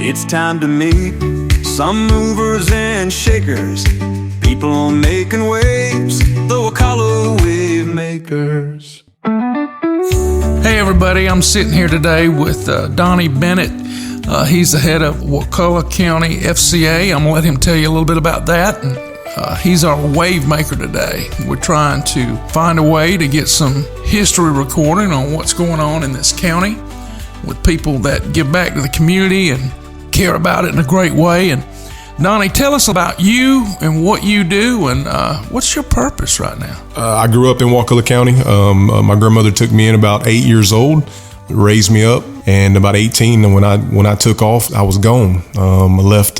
It's time to meet some movers and shakers, people making waves, the Wakulla wave makers. Hey everybody, I'm sitting here today with Donny Bennett. He's the head of Wakulla County FCA. I'm going to let him tell you a little bit about that. And, he's our wave maker today. We're trying to find a way to get some history recording on what's going on in this county with people that give back to the community and care about it in a great way. And Donny, tell us about you and what you do and what's your purpose right now? I grew up in Wakulla County. My grandmother took me in about 8 years old, raised me up, and about 18, and when I took off, I was gone. I left,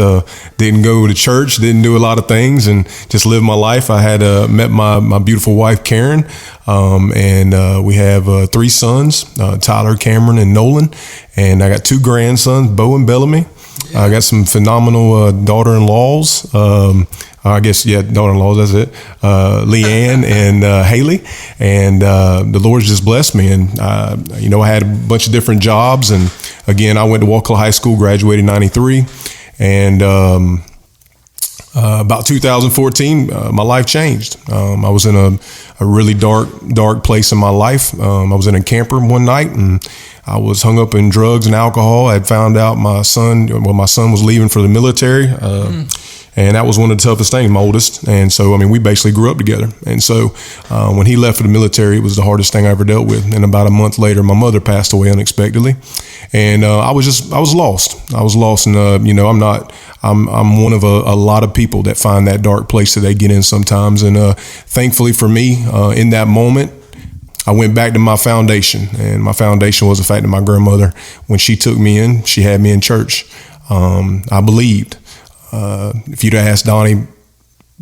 didn't go to church, didn't do a lot of things, and just lived my life. I had met my beautiful wife, Karen, and we have 3 sons, Tyler, Cameron, and Nolan, and I got 2 grandsons, Bo and Bellamy. Yeah. I got some phenomenal daughter-in-laws. Daughter-in-laws, that's it. Leanne and Haley. And the Lord's just blessed me. And, I had a bunch of different jobs. And, again, I went to Wakulla High School, graduated in 93. And about 2014, my life changed. I was in a really dark place in my life. I was in a camper one night, and I was hung up in drugs and alcohol. I had found out my son was leaving for the military. And that was one of the toughest things, my oldest. And so, we basically grew up together. And so when he left for the military, it was the hardest thing I ever dealt with. And about a month later, my mother passed away unexpectedly. And I was lost. I was lost. And, I'm one of a lot of people that find that dark place that they get in sometimes. And thankfully for me, in that moment, I went back to my foundation. And my foundation was the fact that my grandmother, when she took me in, she had me in church. I believed. If you'd asked Donny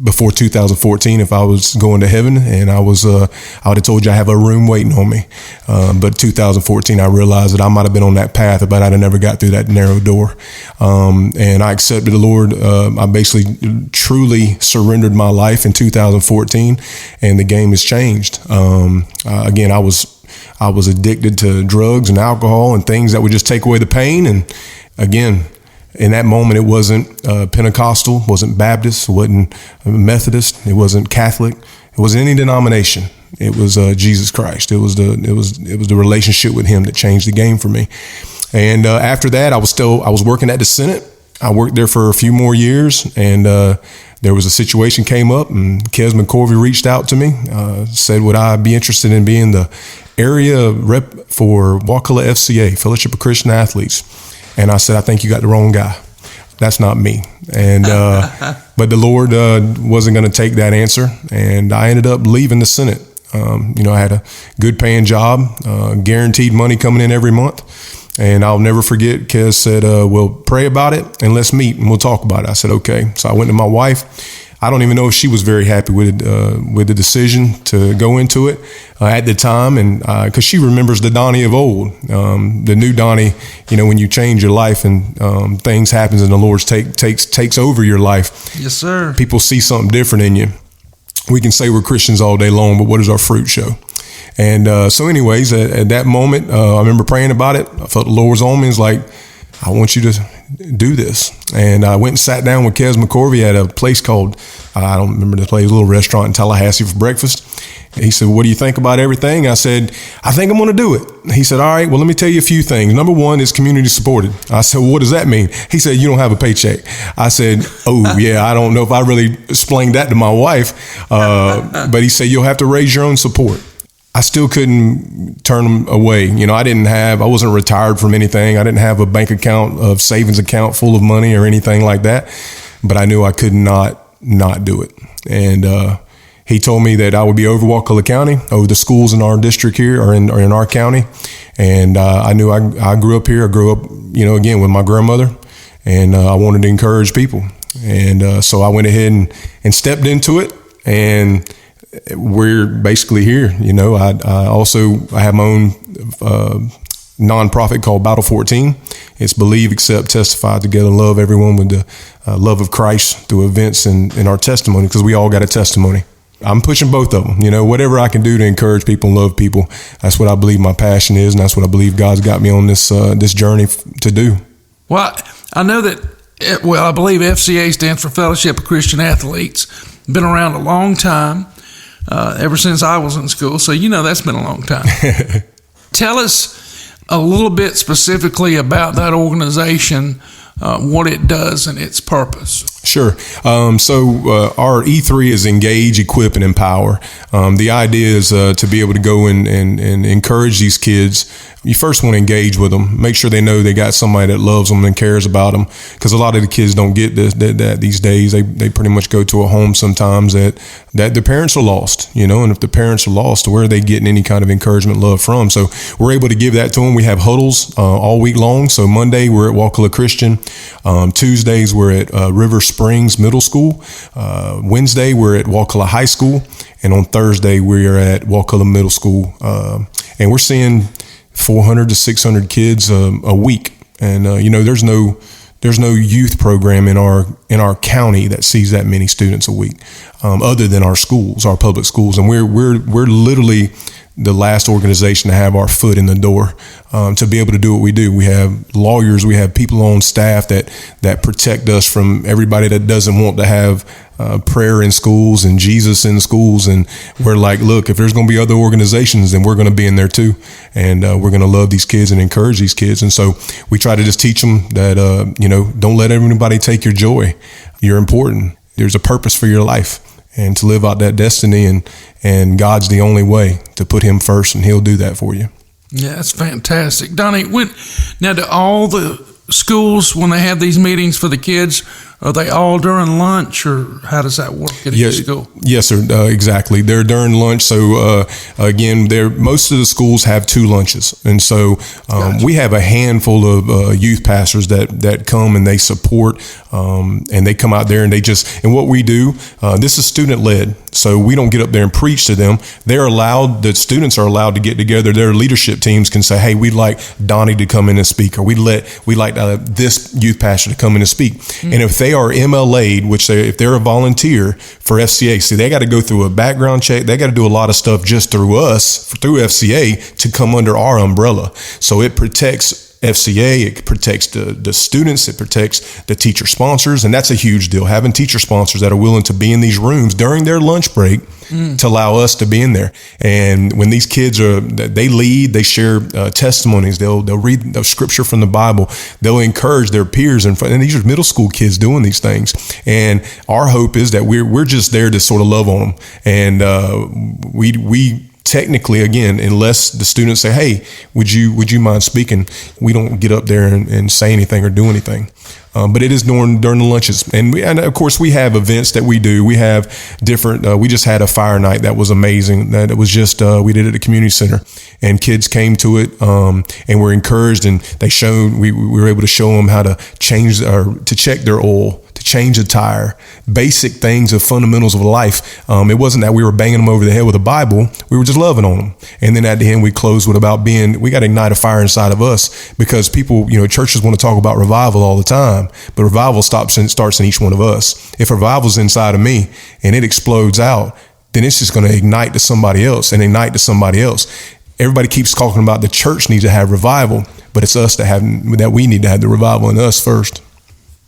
before 2014 if I was going to heaven, and I would have told you I have a room waiting on me. But 2014, I realized that I might have been on that path, but I'd have never got through that narrow door. And I accepted the Lord. I basically truly surrendered my life in 2014, and the game has changed. Again, I was addicted to drugs and alcohol and things that would just take away the pain. And again, in that moment, it wasn't Pentecostal, wasn't Baptist, wasn't Methodist, it wasn't Catholic, it wasn't any denomination. It was Jesus Christ. It was the relationship with Him that changed the game for me. And after that, I was working at the Senate. I worked there for a few more years, and there was a situation came up, and Kes McCorvey reached out to me, said would I be interested in being the area rep for Wakulla FCA, Fellowship of Christian Athletes. And I said, I think you got the wrong guy. That's not me. And but the Lord wasn't going to take that answer. And I ended up leaving the Senate. I had a good paying job, guaranteed money coming in every month. And I'll never forget, Kes said, well, pray about it and let's meet and we'll talk about it. I said, okay. So I went to my wife. I don't even know if she was very happy with the decision to go into it at the time, and because she remembers the Donny of old, the new Donny. When you change your life and things happens and the Lord takes over your life. Yes, sir. People see something different in you. We can say we're Christians all day long, but what does our fruit show? And so, anyways, at that moment, I remember praying about it. I felt the Lord was on me. It's like, I want you to do this. And I went and sat down with Kes McCorvey at a place called, I don't remember the place, a little restaurant in Tallahassee for breakfast. He said, what do you think about everything? I said, I think I'm going to do it. He said, all right, well, let me tell you a few things. Number one is community supported. I said, well, what does that mean? He said, you don't have a paycheck. I said, oh, yeah, I don't know if I really explained that to my wife. But he said, you'll have to raise your own support. I still couldn't turn them away. I wasn't retired from anything. I didn't have a bank account, a savings account full of money or anything like that. But I knew I could not do it. And he told me that I would be over Wakulla County, over the schools in our district here or in our county. And I knew I grew up here. I grew up, again, with my grandmother. And I wanted to encourage people. And so I went ahead and stepped into it. And we're basically here. I have my own nonprofit called Battle 14. It's believe, accept, testify together, love everyone with the love of Christ through events and our testimony, because we all got a testimony. I'm pushing both of them. Whatever I can do to encourage people and love people, that's what I believe my passion is, and that's what I believe God's got me on this journey to do. Well, I know that, I believe FCA stands for Fellowship of Christian Athletes. Been around a long time, ever since I was in school. So, that's been a long time. Tell us a little bit specifically about that organization, what it does and its purpose. Sure. So our E3 is engage, equip, and empower. The idea is to be able to go and encourage these kids. You first want to engage with them, make sure they know they got somebody that loves them and cares about them, because a lot of the kids don't get that these days. They pretty much go to a home sometimes that the parents are lost, and if the parents are lost, where are they getting any kind of encouragement, love from? So we're able to give that to them. We have huddles all week long. So Monday we're at Wakulla Christian. Tuesdays we're at River Springs Middle School. Wednesday we're at Wakulla High School, and on Thursday we are at Wakulla Middle School. And we're seeing 400 to 600 kids a week, and there's no youth program in our county that sees that many students a week, other than our schools, our public schools, and we're literally the last organization to have our foot in the door, to be able to do what we do. We have lawyers, we have people on staff that protect us from everybody that doesn't want to have prayer in schools and Jesus in schools. And we're like, look, if there's going to be other organizations, then we're going to be in there too. And we're going to love these kids and encourage these kids. And so we try to just teach them that, don't let everybody take your joy. You're important. There's a purpose for your life, and to live out that destiny, and God's the only way to put him first, and he'll do that for you. Yeah, that's fantastic. Donnie, now do all the schools, when they have these meetings for the kids, are they all during lunch, or how does that work at each school? Yes, sir. Exactly. They're during lunch. So again, most of the schools have 2 lunches, and so gotcha. We have a handful of youth pastors that come and they support, and they come out there and and what we do. This is student led, so we don't get up there and preach to them. The students are allowed to get together. Their leadership teams can say, "Hey, we'd like Donnie to come in and speak," or we'd like this youth pastor to come in and speak. Mm-hmm. And if they are MLA'd, if they're a volunteer for FCA, see, they got to go through a background check. They got to do a lot of stuff just through FCA to come under our umbrella. So it protects FCA, it protects the students, it protects the teacher sponsors, and that's a huge deal. Having teacher sponsors that are willing to be in these rooms during their lunch break to allow us to be in there. And when these kids they lead, they share testimonies, they'll read the scripture from the Bible, they'll encourage their peers, and these are middle school kids doing these things. And our hope is that we're just there to sort of love on them, and we technically, again, unless the students say, "Hey, would you mind speaking?" we don't get up there and say anything or do anything. But it is during the lunches, and of course we have events that we do. We have different. We just had a fire night that was amazing. That it was just we did it at the community center, and kids came to it and were encouraged, and we were able to show them how to to check their oil, to change a tire, basic things of fundamentals of life. It wasn't that we were banging them over the head with a Bible. We were just loving on them. And then at the end, we closed with we got to ignite a fire inside of us, because people, churches want to talk about revival all the time, but revival starts in each one of us. If revival's inside of me and it explodes out, then it's just going to ignite to somebody else and ignite to somebody else. Everybody keeps talking about the church needs to have revival, but it's us that we need to have the revival in us first.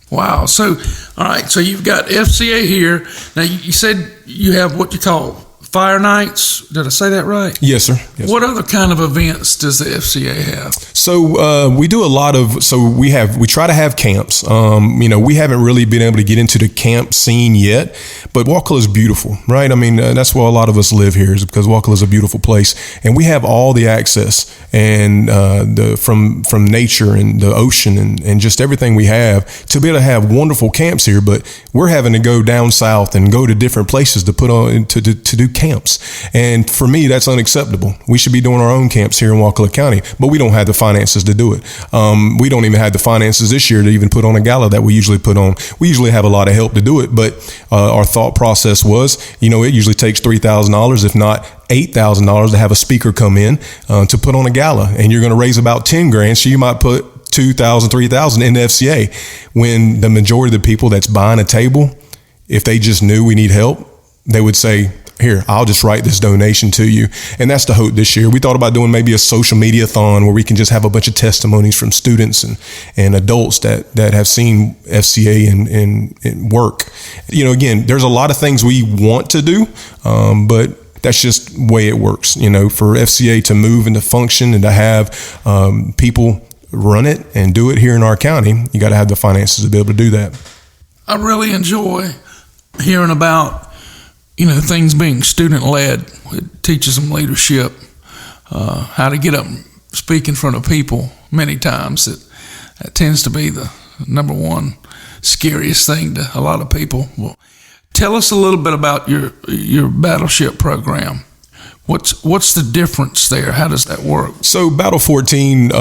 Wow. So, all right. So you've got FCA here. Now, you said you have what you call fire nights. Did I say that right? Yes, sir. Yes, what other kind of events does the FCA have? So we do a lot of. We try to have camps. We haven't really been able to get into the camp scene yet, but Wakulla is beautiful, right? I mean, that's why a lot of us live here, is because Wakulla is a beautiful place, and we have all the access and from nature and the ocean and just everything we have to be able to have wonderful camps here. But we're having to go down south and go to different places to put on to do camps, and for me, that's unacceptable. We should be doing our own camps here in Wakulla County, but we don't have the finances to do it. We don't even have the finances this year to even put on a gala that we usually put on. We usually have a lot of help to do it, but our thought process was, it usually takes $3,000, if not $8,000, to have a speaker come in to put on a gala, and you're going to raise about $10,000, so you might put $2,000, $3,000 in the FCA. When the majority of the people that's buying a table, if they just knew we need help, they would say, here, I'll just write this donation to you. And that's the hope this year. We thought about doing maybe a social media-thon where we can just have a bunch of testimonies from students and adults that have seen FCA and work. You know, again, there's a lot of things we want to do, but that's just the way it works. You know, for FCA to move and to function and to have people run it and do it here in our county, you got to have the finances to be able to do that. I really enjoy hearing about, things being student-led. It teaches them leadership, how to get up and speak in front of people. Many times that tends to be the number one scariest thing to a lot of people. Well, tell us a little bit about your battleship program. What's the difference there? How does that work? So Battle 14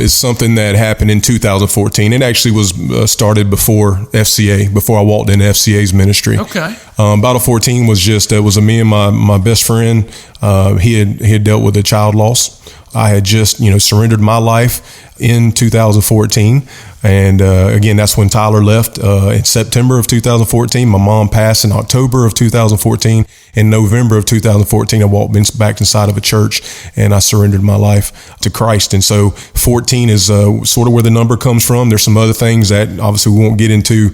is something that happened in 2014. It actually was started before FCA, before I walked into FCA's ministry. Okay. Battle 14 was just me and my best friend. He had dealt with a child loss. I had just surrendered my life in 2014. And again, that's when Tyler left in September of 2014. My mom passed in October of 2014. In November of 2014, I walked back inside of a church and I surrendered my life to Christ. And so 14 is sort of where the number comes from. There's some other things that obviously we won't get into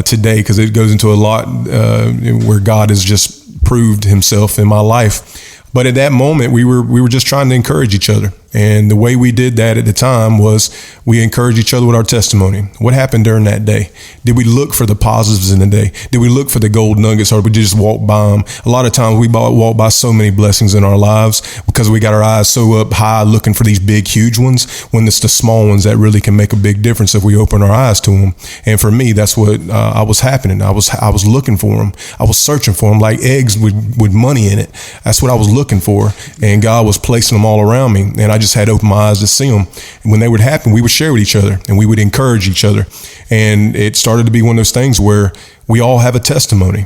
today because it goes into a lot where God has just proved himself in my life. But at that moment, we were just trying to encourage each other. And the way we did that at the time was we encouraged each other with our testimony. What happened during that day? Did we look for the positives in the day? Did we look for the gold nuggets, or did we just walk by them? A lot of times we walk by so many blessings in our lives because we got our eyes so up high looking for these big, huge ones, when it's the small ones that really can make a big difference if we open our eyes to them. And for me, that's what I was happening. I was looking for them. I was searching for them like eggs with money in it. That's what I was looking for. And God was placing them all around me. And I just had to open my eyes to see them. And when they would happen, we would share with each other and we would encourage each other. And it started to be one of those things where we all have a testimony.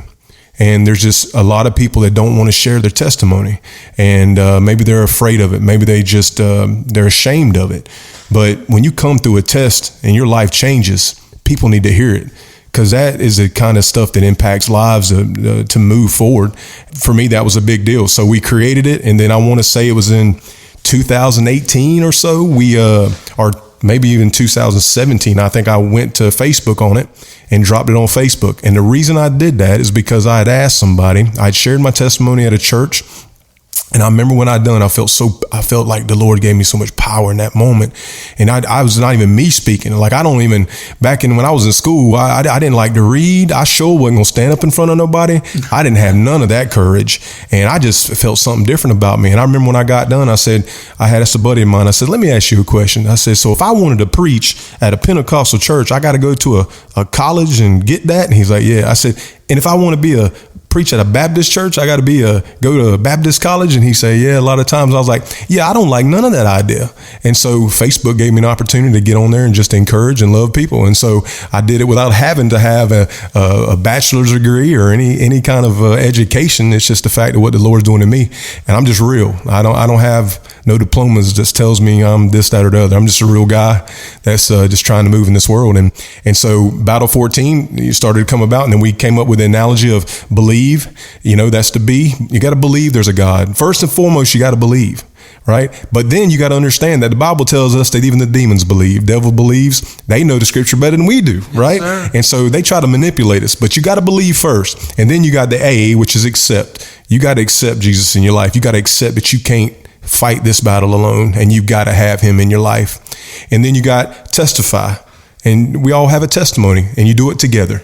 And there's just a lot of people that don't want to share their testimony. And maybe they're afraid of it. Maybe they just, they're ashamed of it. But when you come through a test and your life changes, people need to hear it. Because that is the kind of stuff that impacts lives to move forward. For me, that was a big deal. So we created it. And then I want to say it was in 2018 or so, or maybe even 2017, I think I went to Facebook on it and dropped it on Facebook. And the reason I did that is because I had asked somebody, I'd shared my testimony at a church. And I remember when I done, I felt like the Lord gave me so much power in that moment. And I was not even me speaking. Like, back when I was in school, I didn't like to read. I sure wasn't going to stand up in front of nobody. I didn't have none of that courage. And I just felt something different about me. And I remember when I got done, I had a buddy of mine. I said, let me ask you a question. I said, so if I wanted to preach at a Pentecostal church, I got to go to a college and get that? And he's like, yeah. I said, and if I want to be preach at a Baptist church, I got to go to a Baptist college? And he said, yeah, a lot of times. I was like, yeah, I don't like none of that idea. And so Facebook gave me an opportunity to get on there and just encourage and love people. And so I did it without having to have a bachelor's degree or any kind of education. It's just the fact of what the Lord's doing in me. And I'm just real. I don't have no diplomas that tells me I'm this, that, or the other. I'm just a real guy that's just trying to move in this world. And so Battle 14 started to come about, and then we came up with the analogy of believe. That's to be. You got to believe there's a God. First and foremost, you got to believe, right? But then you got to understand that the Bible tells us that even the demons believe. Devil believes. They know the scripture better than we do, right? Yes, and so they try to manipulate us. But you got to believe first. And then you got the A, which is accept. You got to accept Jesus in your life. You got to accept that you can't fight this battle alone, and you've got to have him in your life. And then you got testify. And we all have a testimony, and you do it together.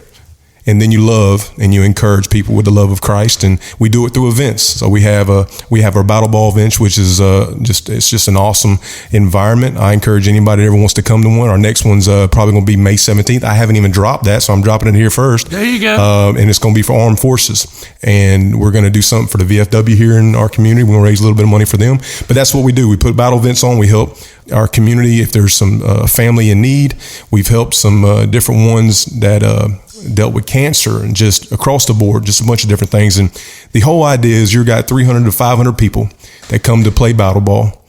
And then you love and you encourage people with the love of Christ, and we do it through events. So we have our battle ball events, which is it's just an awesome environment. I encourage anybody that ever wants to come to one. Our next one's probably going to be May 17th. I haven't even dropped that, so I'm dropping it here first. There you go. And it's going to be for armed forces, and we're going to do something for the VFW here in our community. We're going to raise a little bit of money for them. But that's what we do. We put battle events on. We help our community if there's some family in need. We've helped some different ones that dealt with cancer, and just across the board, just a bunch of different things. And the whole idea is you've got 300 to 500 people that come to play battle ball,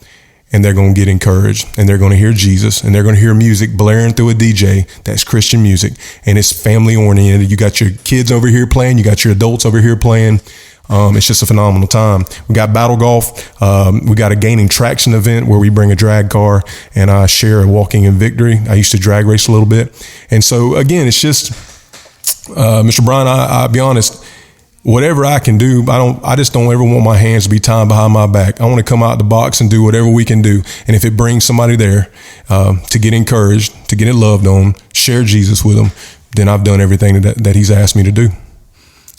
and they're going to get encouraged, and they're going to hear Jesus, and they're going to hear music blaring through a DJ that's Christian music, and it's family oriented. You got your kids over here playing, you got your adults over here playing. It's just a phenomenal time. We got battle golf. We got a gaining traction event where we bring a drag car and I share a walking in victory. I used to drag race a little bit. And so again, it's just, Mr. Brian, I'll be honest, whatever I can do, I just don't ever want my hands to be tied behind my back. I want to come out the box and do whatever we can do. And if it brings somebody there to get encouraged, to get it loved on, share Jesus with them, then I've done everything that he's asked me to do.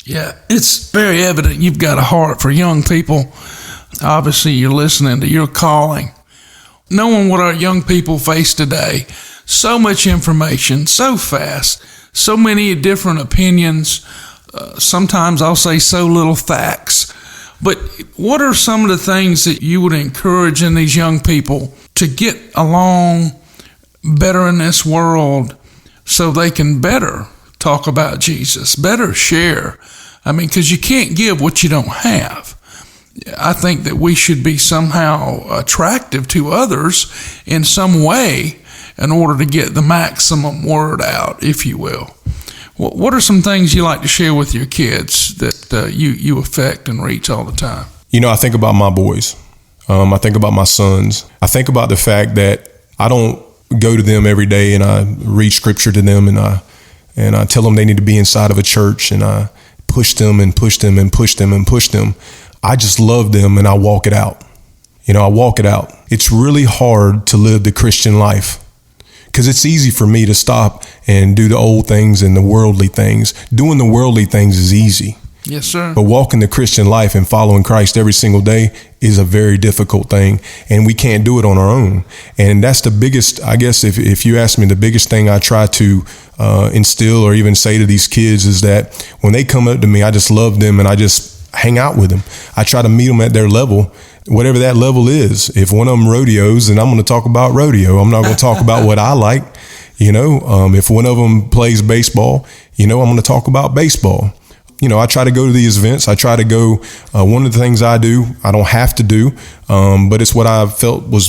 Yeah, it's very evident you've got a heart for young people. Obviously, you're listening to your calling. Knowing what our young people face today, so much information, so fast, so many different opinions, sometimes I'll say so little facts. But what are some of the things that you would encourage in these young people to get along better in this world so they can better talk about Jesus, better share? I mean, because you can't give what you don't have. I think that we should be somehow attractive to others in some way in order to get the maximum word out, if you will. What are some things you like to share with your kids that you affect and reach all the time? I think about my boys. I think about my sons. I think about the fact that I don't go to them every day and I read scripture to them and I tell them they need to be inside of a church and I push them and push them and push them and push them. I just love them and I walk it out. I walk it out. It's really hard to live the Christian life because it's easy for me to stop and do the old things and the worldly things. Doing the worldly things is easy. Yes, sir. But walking the Christian life and following Christ every single day is a very difficult thing, and we can't do it on our own. And that's the biggest, I guess, if you ask me, the biggest thing I try to instill or even say to these kids is that when they come up to me, I just love them and I just hang out with them. I try to meet them at their level, whatever that level is. If one of them rodeos, then I'm going to talk about rodeo. I'm not going to talk about what I like. If one of them plays baseball, I'm going to talk about baseball. I try to go to these events. I try to go. One of the things I do, I don't have to do, but it's what I felt was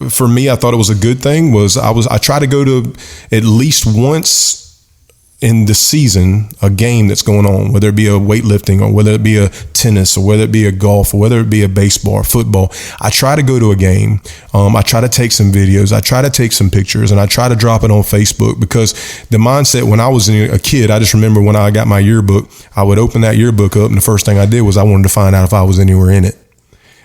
for me, I thought it was a good thing. I try to go to at least once in the season a game that's going on, whether it be a weightlifting or whether it be a tennis or whether it be a golf or whether it be a baseball or football. I try to go to a game. I try to take some videos. I try to take some pictures and I try to drop it on Facebook because the mindset when I was a kid, I just remember when I got my yearbook, I would open that yearbook up and the first thing I did was I wanted to find out if I was anywhere in it.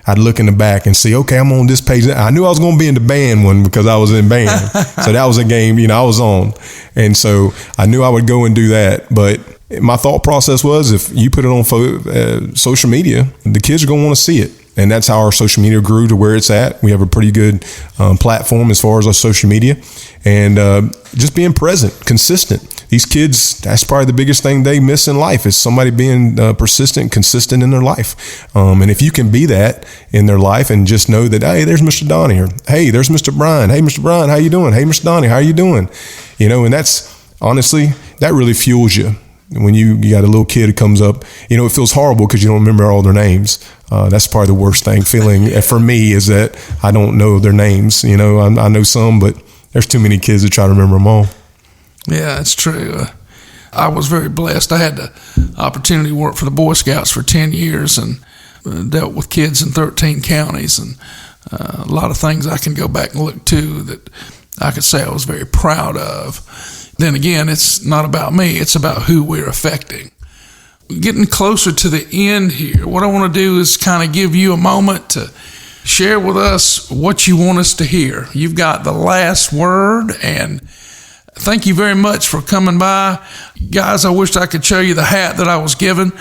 I'd look in the back and see, okay, I'm on this page. I knew I was going to be in the band one because I was in band. So that was a game, I was on. And so I knew I would go and do that. But my thought process was if you put it on social media, the kids are going to want to see it. And that's how our social media grew to where it's at. We have a pretty good platform as far as our social media. And just being present, consistent. These kids, that's probably the biggest thing they miss in life is somebody being persistent, consistent in their life. And if you can be that in their life and just know that, hey, there's Mr. Donny, or hey, there's Mr. Brian. Hey, Mr. Brian, how you doing? Hey, Mr. Donny, how are you doing? And that's honestly, that really fuels you. When you got a little kid who comes up, it feels horrible because you don't remember all their names. That's probably the worst feeling for me is that I don't know their names. I know some, but there's too many kids to try to remember them all. Yeah, it's true. I was very blessed. I had the opportunity to work for the Boy Scouts for 10 years and dealt with kids in 13 counties and a lot of things I can go back and look to that I could say I was very proud of. Then again, it's not about me. It's about who we're affecting. Getting closer to the end here, what I want to do is kind of give you a moment to share with us what you want us to hear. You've got the last word, and thank you very much for coming by. Guys, I wish I could show you the hat that I was given.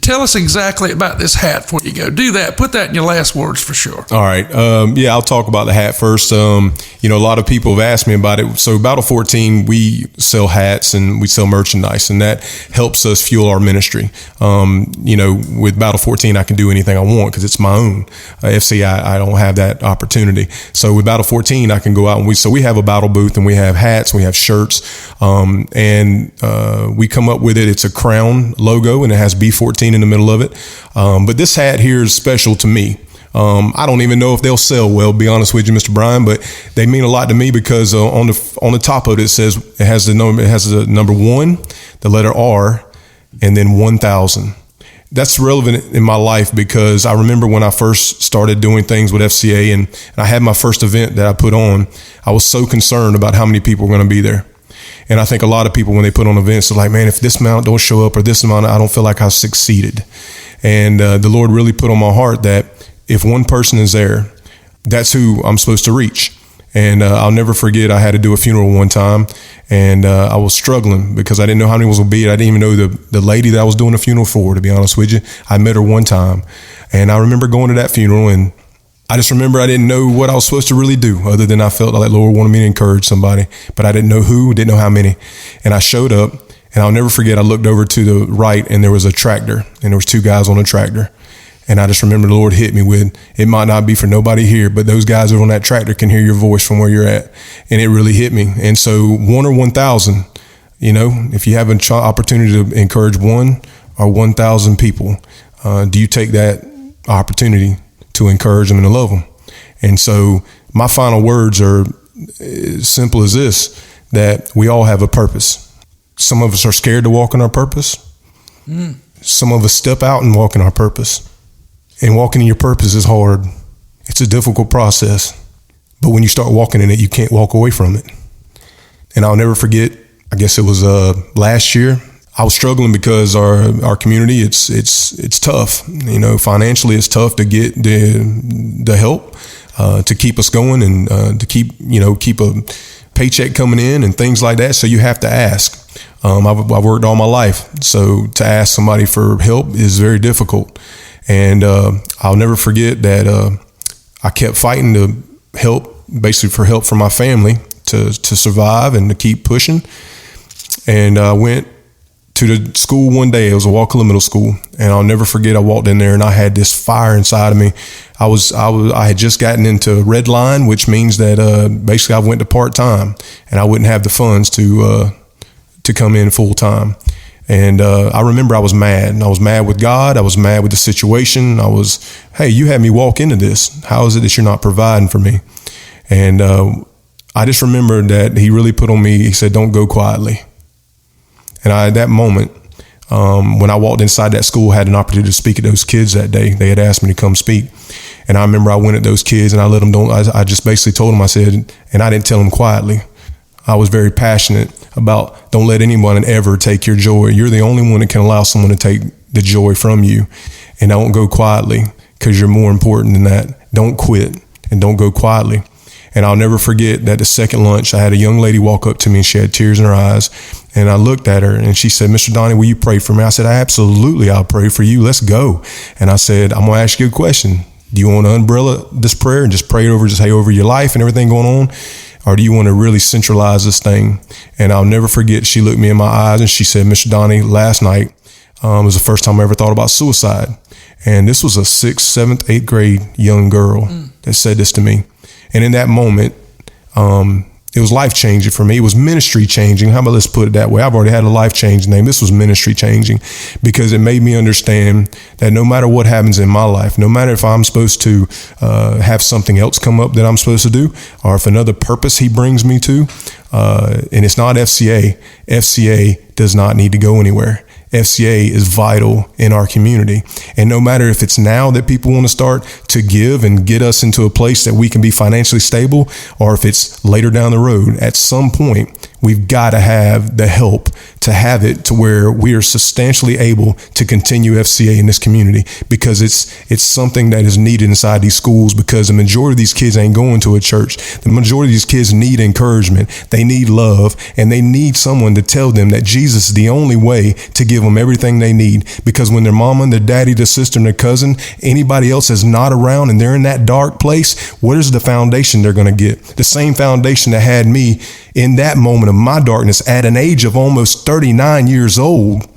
Tell us exactly about this hat before you go. Do that. Put that in your last words for sure. All right. I'll talk about the hat first. A lot of people have asked me about it. So Battle 14, we sell hats and we sell merchandise, and that helps us fuel our ministry. With Battle 14, I can do anything I want because it's my own. FC, I don't have that opportunity. So with Battle 14, I can go out and we have a battle booth and we have hats, we have shirts, and we come up with it. It's a crown logo and it has B14 in the middle of it. But this hat here is special to me. I don't even know if they'll sell well, be honest with you, Mr. Brian, but they mean a lot to me because on the top of it, it has the number 1, the letter R, and then 1000. that's relevant in my life because I remember when I first started doing things with FCA and I had my first event that I put on, I was so concerned about how many people were going to be there. And I think a lot of people, when they put on events, are like, man, if this amount don't show up or this amount, I don't feel like I've succeeded. And the Lord really put on my heart that if one person is there, that's who I'm supposed to reach. And I'll never forget, I had to do a funeral one time, and I was struggling because I didn't know how many was going to be. I didn't even know the lady that I was doing the funeral for, to be honest with you. I met her one time, and I remember going to that funeral, and I just remember I didn't know what I was supposed to really do, other than I felt like the Lord wanted me to encourage somebody, but I didn't know who, didn't know how many. And I showed up, and I'll never forget, I looked over to the right, and there was a tractor, and there was two guys on a tractor. And I just remember the Lord hit me with, it might not be for nobody here, but those guys over on that tractor can hear your voice from where you're at. And it really hit me. And so 1 or 1,000, if you have an opportunity to encourage 1 or 1,000 people, do you take that opportunity to encourage them and to love them? And so my final words are as simple as this, that we all have a purpose. Some of us are scared to walk in our purpose. Some of us step out and walk in our purpose. And walking in your purpose is hard. It's a difficult process. But when you start walking in it, you can't walk away from it. And I'll never forget, I guess it was last year, I was struggling because our community, it's tough. Financially it's tough to get the help to keep us going and to keep a paycheck coming in and things like that. So you have to ask. I've worked all my life. So to ask somebody for help is very difficult. And I'll never forget that I kept fighting to basically for help from my family to survive and to keep pushing. And I went to the school one day. It was a Wakulla middle school, and I'll never forget. I walked in there and I had this fire inside of me. I had just gotten into red line, which means that basically I went to part time, and I wouldn't have the funds to come in full time. And I remember I was mad. I was mad with God. I was mad with the situation. Hey, you had me walk into this. How is it that you're not providing for me? And I just remember that he really put on me, he said, don't go quietly. And at that moment, when I walked inside that school, I had an opportunity to speak at those kids that day. They had asked me to come speak. And I remember I went at those kids and I just basically told them, I said, and I didn't tell them quietly. I was very passionate about don't let anyone ever take your joy. You're the only one that can allow someone to take the joy from you. And don't go quietly because you're more important than that. Don't quit and don't go quietly. And I'll never forget that the second lunch, I had a young lady walk up to me and she had tears in her eyes. And I looked at her and she said, Mr. Donny, will you pray for me? I said, absolutely, I'll pray for you. Let's go. And I said, I'm going to ask you a question. Do you want to umbrella this prayer and just pray it over, just say over your life and everything going on? Or do you want to really centralize this thing? And I'll never forget, she looked me in my eyes and she said, Mr. Donny, last night was the first time I ever thought about suicide. And this was a 6th, 7th, 8th grade young girl that said this to me. And in that moment, it was life-changing for me. It was ministry-changing. How about let's put it that way? I've already had a life-changing name. This was ministry-changing because it made me understand that no matter what happens in my life, no matter if I'm supposed to have something else come up that I'm supposed to do, or if another purpose he brings me to, and it's not FCA, FCA does not need to go anywhere. FCA is vital in our community. And no matter if it's now that people want to start to give and get us into a place that we can be financially stable, or if it's later down the road, at some point, we've got to have the help to have it to where we are substantially able to continue FCA in this community, because it's something that is needed inside these schools, because the majority of these kids ain't going to a church. The majority of these kids need encouragement. They need love, and they need someone to tell them that Jesus is the only way to give them everything they need. Because when their mama, their daddy, their sister, and their cousin, anybody else is not around and they're in that dark place, what is the foundation they're going to get? The same foundation that had me in that moment of my darkness at an age of almost 39 years old.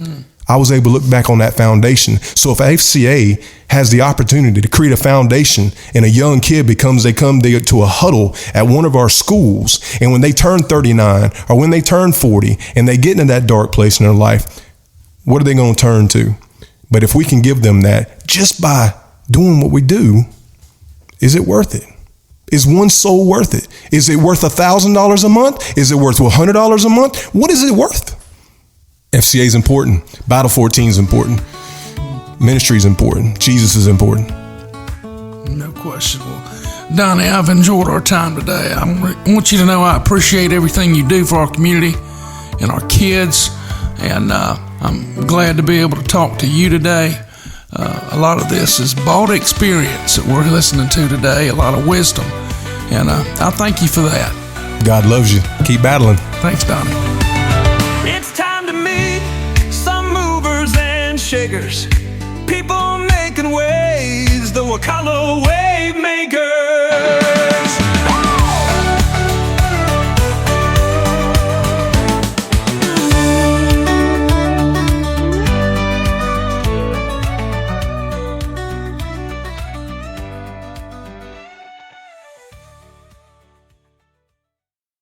I was able to look back on that foundation. So if FCA has the opportunity to create a foundation and a young kid they come to a huddle at one of our schools, and when they turn 39 or when they turn 40 and they get into that dark place in their life, what are they going to turn to? But if we can give them that just by doing what we do, is it worth it? Is one soul worth it? Is it worth $1,000 a month? Is it worth $100 a month? What is it worth? FCA is important. Battle 14 is important. ministry is important. Jesus is important. No question. Well, Donny, I've enjoyed our time today. I want you to know I appreciate everything you do for our community and our kids, and I'm glad to be able to talk to you today. A lot of this is bought experience that we're listening to today, a lot of wisdom, and I thank you for that. God loves you. Keep battling. Thanks, Donny. It's time to meet some movers and shakers, people making waves, the Wakulla wave makers.